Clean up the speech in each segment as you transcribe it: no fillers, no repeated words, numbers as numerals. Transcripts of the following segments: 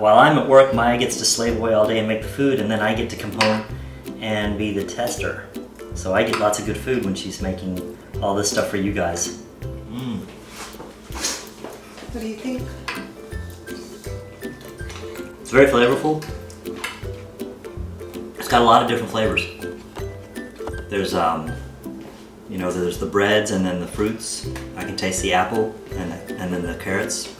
While I'm at work, Maya gets to slave away all day and make the food, and then I get to come home and be the tester. So I get lots of good food when she's making all this stuff for you guys. What do you think? It's very flavorful. It's got a lot of different flavors. There's you know, there's the breads and then the fruits. I can taste the apple and then the carrots.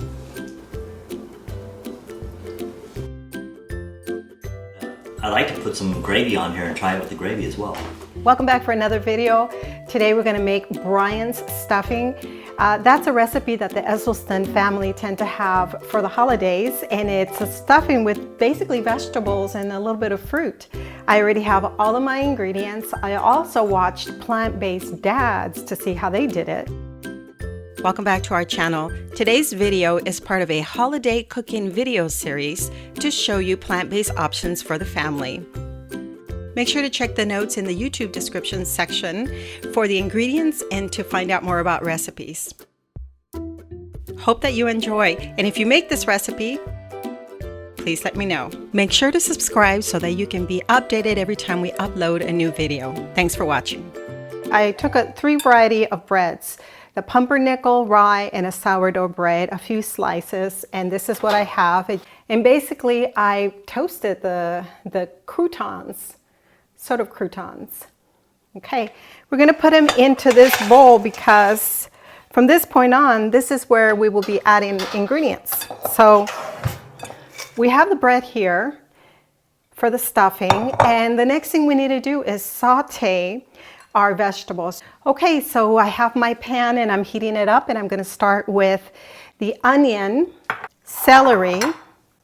I like to put some gravy on here and try it with the gravy as well. Welcome back for another video. Today we're going to make Brian's stuffing. That's a recipe that the Esselstyn family tend to have for the holidays, and it's a stuffing with basically vegetables and a little bit of fruit. I already have all of my ingredients. I also watched plant-based dads to see how they did it. Welcome back to our channel. Today's video is part of a holiday cooking video series to show you plant-based options for the family. Make sure to check the notes in the YouTube description section for the ingredients and to find out more about recipes. Hope that you enjoy, and if you make this recipe, please let me know. Make sure to subscribe so that you can be updated every time we upload a new video. Thanks for watching. I took three varieties of breads. The pumpernickel, rye, and a sourdough bread, a few slices, and this is what I have. And basically, I toasted the croutons, sort of croutons. Okay, we're gonna put them into this bowl because from this point on, this is where we will be adding ingredients. So we have the bread here for the stuffing, and the next thing we need to do is saute our vegetables. Okay, so I have my pan and I'm heating it up, and I'm gonna start with the onion, celery,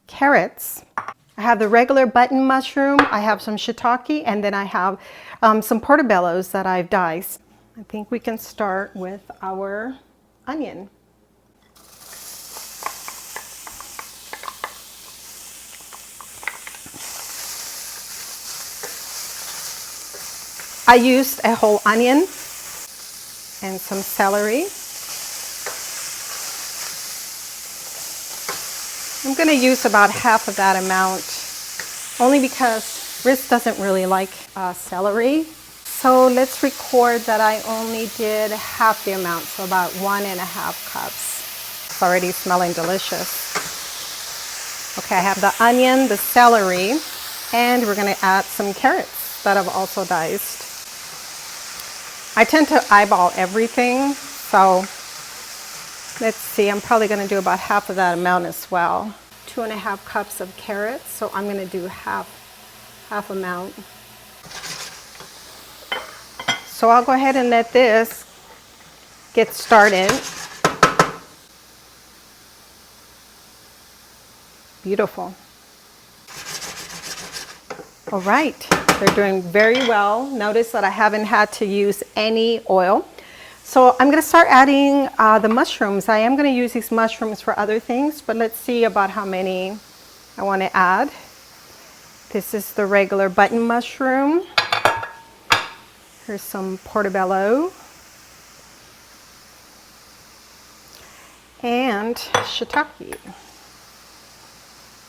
carrots. I have the regular button mushroom, I have some shiitake, and then I have some portobellos that I've diced. I think we can start with our onion. I used a whole onion and some celery. I'm going to use about half of that amount, only because Riz doesn't really like celery. So let's record that I only did half the amount, so about 1.5 cups. It's already smelling delicious. Okay, I have the onion, the celery, and we're going to add some carrots that I've also diced. I tend to eyeball everything, so let's see, I'm probably going to do about half of that amount as well. 2.5 cups of carrots, so I'm going to do half amount. So I'll go ahead and let this get started. Beautiful. All right, they're doing very well. Notice that I haven't had to use any oil. So I'm going to start adding the mushrooms. I am going to use these mushrooms for other things, but let's see about how many I want to add. This is the regular button mushroom. Here's some portobello. And shiitake.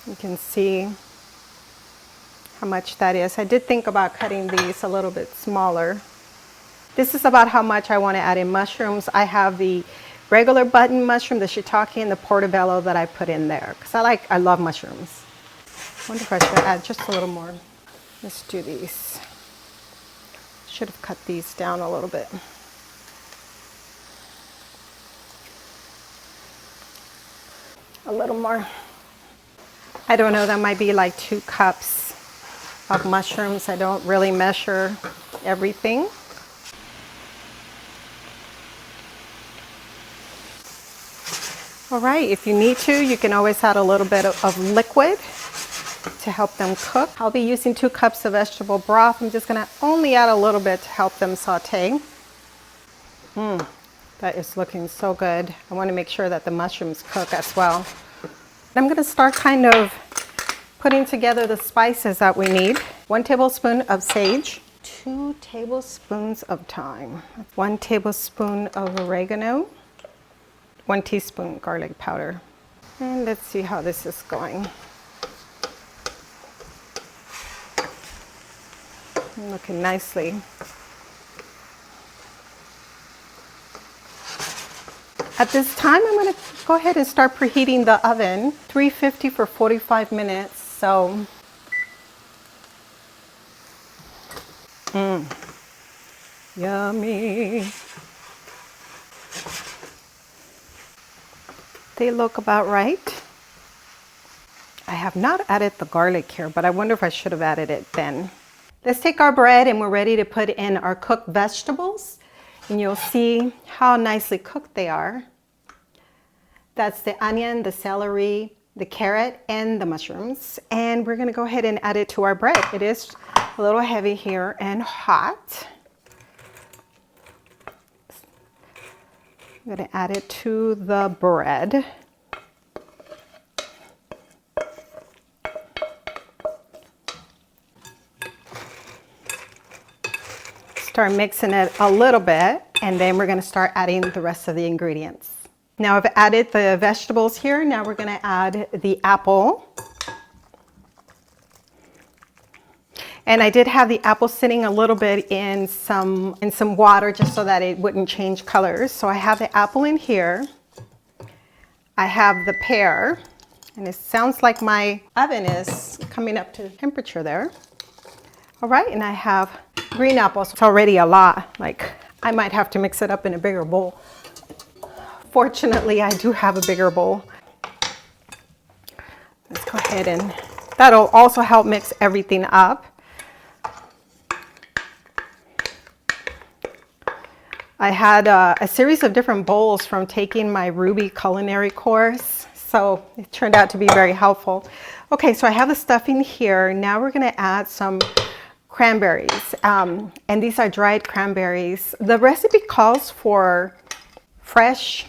You can see how much that is. I did think about cutting these a little bit smaller. This is about how much I want to add in mushrooms. I have the regular button mushroom, the shiitake, and the portobello that I put in there because I love mushrooms. I wonder if I should add just a little more. Let's do these. Should have cut these down a little bit. A little more. I don't know, that might be like 2 cups of mushrooms. I don't really measure everything. All right, if you need to, you can always add a little bit of liquid to help them cook. I'll be using 2 cups of vegetable broth. I'm just gonna only add a little bit to help them saute. That is looking so good. I wanna make sure that the mushrooms cook as well. I'm gonna start kind of putting together the spices that we need. 1 tablespoon of sage, 2 tablespoons of thyme, 1 tablespoon of oregano, 1 teaspoon garlic powder. And let's see how this is going. Looking nicely. At this time, I'm going to go ahead and start preheating the oven, 350 for 45 minutes. So, yummy. They look about right. I have not added the garlic here, but I wonder if I should have added it then. Let's take our bread and we're ready to put in our cooked vegetables. And you'll see how nicely cooked they are. That's the onion, the celery, the carrot, and the mushrooms. And we're gonna go ahead and add it to our bread. It is a little heavy here and hot. I'm gonna add it to the bread. Start mixing it a little bit, and then we're going to start adding the rest of the ingredients. Now I've added the vegetables here. Now we're going to add the apple. And I did have the apple sitting a little bit in some water just so that it wouldn't change colors. So I have the apple in here. I have the pear, and it sounds like my oven is coming up to temperature there. All right, and I have green apples. It's already a lot. Like, I might have to mix it up in a bigger bowl. Fortunately, I do have a bigger bowl. Let's go ahead and that'll also help mix everything up. I had a series of different bowls from taking my Ruby culinary course, so it turned out to be very helpful. Okay, so I have the stuffing here. Now we're going to add some cranberries, and these are dried cranberries. The recipe calls for fresh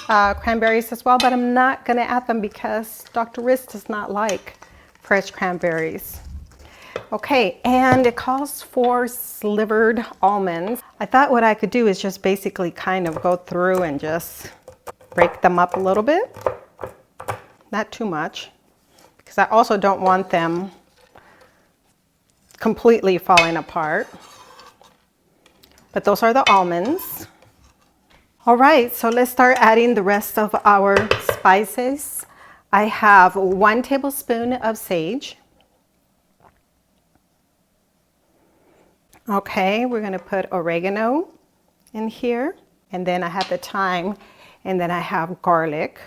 cranberries as well, but I'm not going to add them because Dr. Riz does not like fresh cranberries. Okay, and it calls for slivered almonds. I thought what I could do is just basically kind of go through and just break them up a little bit. Not too much, because I also don't want them completely falling apart. But those are the almonds. All right, so let's start adding the rest of our spices. I have 1 tablespoon of sage. Okay, we're gonna put oregano in here. And then I have the thyme, and then I have garlic.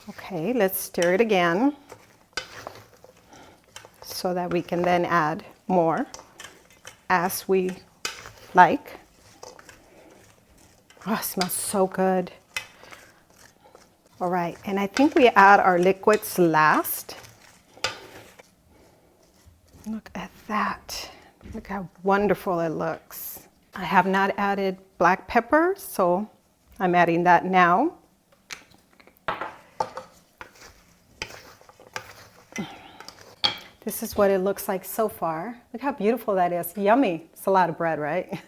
Okay, let's stir it again, so that we can then add more as we like. Oh, it smells so good. All right, and I think we add our liquids last. Look at that. Look how wonderful it looks. I have not added black pepper, so I'm adding that now. This is what it looks like so far. Look how beautiful that is. Yummy. It's a lot of bread, right?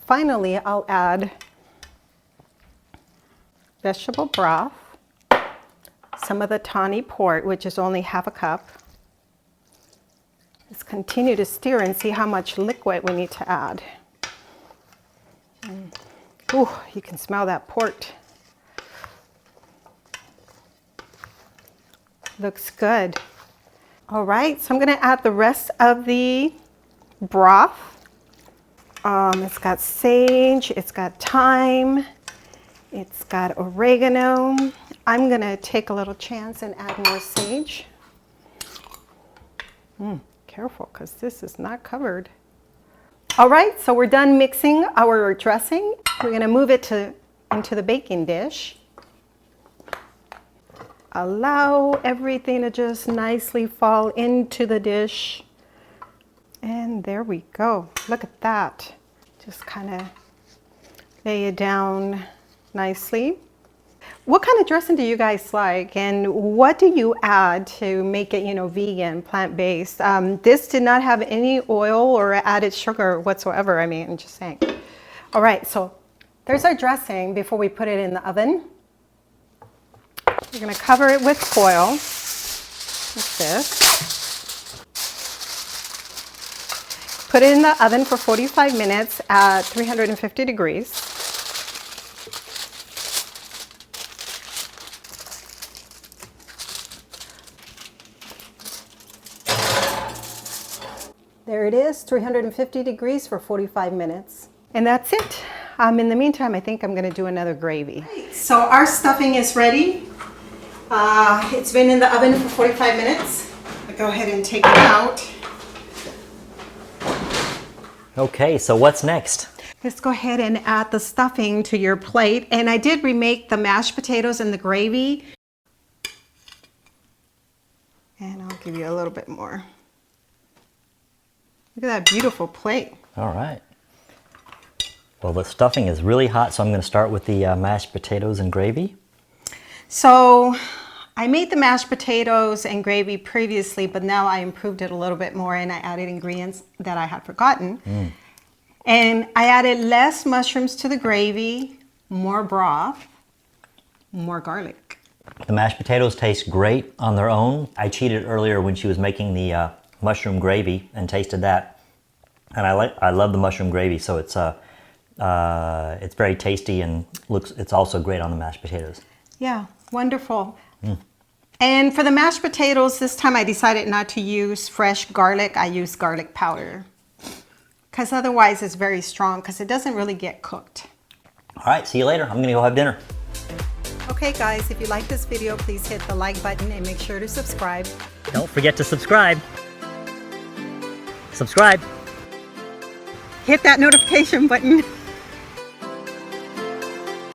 Finally, I'll add vegetable broth, some of the Tawny Port, which is only ½ a cup. Let's continue to stir and see how much liquid we need to add. Ooh, you can smell that port. Looks good. All right, so I'm gonna add the rest of the broth. It's got sage, it's got thyme, it's got oregano. I'm gonna take a little chance and add more sage. Careful, because this is not covered. All right, so we're done mixing our dressing. We're gonna move it into the baking dish. Allow everything to just nicely fall into the dish. And there we go. Look at that. Just kind of lay it down nicely. What kind of dressing do you guys like, and what do you add to make it, vegan, plant-based? This did not have any oil or added sugar whatsoever. I mean, I'm just saying. All right, so there's our dressing before we put it in the oven. We're gonna cover it with foil, like this. Put it in the oven for 45 minutes at 350 degrees. There it is, 350 degrees for 45 minutes. And that's it. In the meantime, I think I'm gonna do another gravy. So our stuffing is ready. It's been in the oven for 45 minutes. I'll go ahead and take it out. Okay, so what's next? Let's go ahead and add the stuffing to your plate. And I did remake the mashed potatoes and the gravy. And I'll give you a little bit more. Look at that beautiful plate. All right. Well, the stuffing is really hot, so I'm going to start with the mashed potatoes and gravy. So I made the mashed potatoes and gravy previously, but now I improved it a little bit more and I added ingredients that I had forgotten. And I added less mushrooms to the gravy, more broth, more garlic. The mashed potatoes taste great on their own. I cheated earlier when she was making the mushroom gravy and tasted that. And I love the mushroom gravy, so it's very tasty and it's also great on the mashed potatoes. Yeah, wonderful. And for the mashed potatoes, this time I decided not to use fresh garlic. I used garlic powder because otherwise it's very strong because it doesn't really get cooked. All right, see you later. I'm gonna go have dinner. Okay guys, if you like this video, please hit the like button and make sure to subscribe. Don't forget to subscribe. Subscribe. Hit that notification button.